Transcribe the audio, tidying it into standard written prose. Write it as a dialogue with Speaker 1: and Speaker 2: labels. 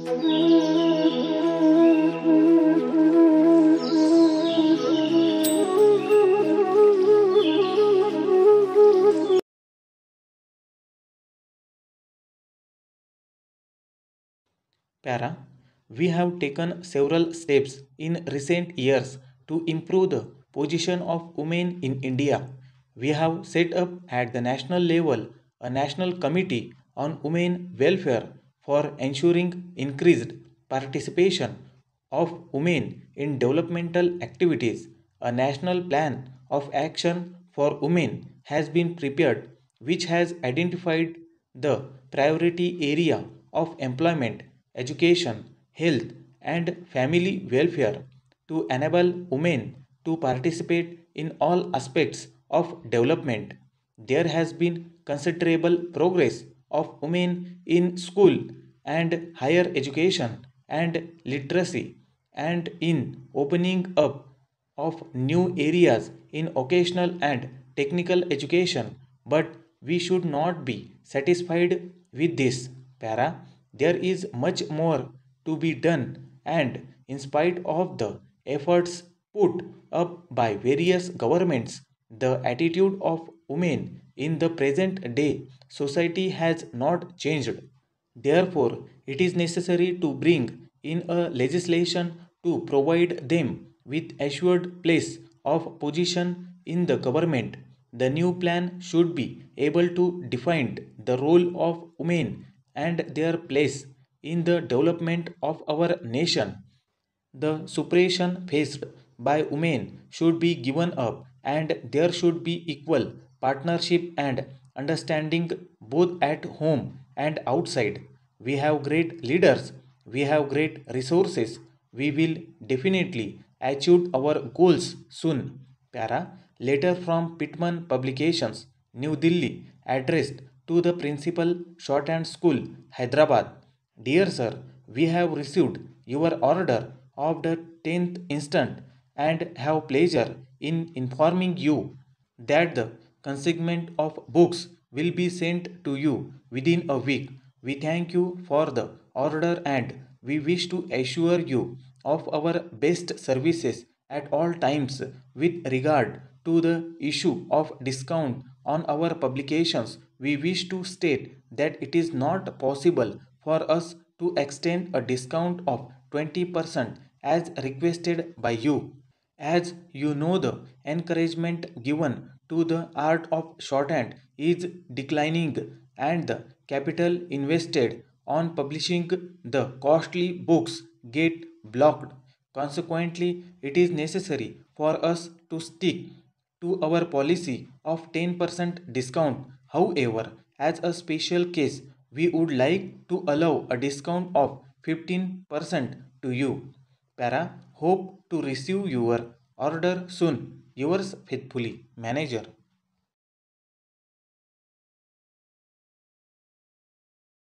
Speaker 1: Para, we have taken several steps in recent years to improve the position of women in India. We have set up at the national level a national committee on women welfare for ensuring increased participation of women in developmental activities. A national plan of action for women has been prepared, which has identified the priority area of employment, education, health, and family welfare to enable women to participate in all aspects of development. There has been considerable progress of women in school and higher education and literacy and in opening up of new areas in vocational and technical education, but we should not be satisfied with this. Para, there is much more to be done, and in spite of the efforts put up by various governments, the attitude of women in the present day society has not changed. Therefore, it is necessary to bring in a legislation to provide them with assured place of position in the government. The new plan should be able to define the role of women and their place in the development of our nation. The suppression faced by women should be given up, and there should be equal partnership and understanding both at home and outside. We have great leaders, we have great resources. We will definitely achieve our goals soon. Para, letter from Pitman Publications, New Delhi, addressed to the Principal Shorthand School, Hyderabad. Dear Sir, we have received your order of the 10th instant and have pleasure in informing you that the consignment of books will be sent to you within a week. We thank you for the order and we wish to assure you of our best services at all times with regard to the issue of discount on our publications. We wish to state that it is not possible for us to extend a discount of 20% as requested by you. As you know, the encouragement given to the art of shorthand is declining, and the capital invested on publishing the costly books get blocked. Consequently, it is necessary for us to stick to our policy of 10% discount. However, as a special case, we would like to allow a discount of 15% to you. Para, hope to receive your order soon. Yours faithfully, Manager.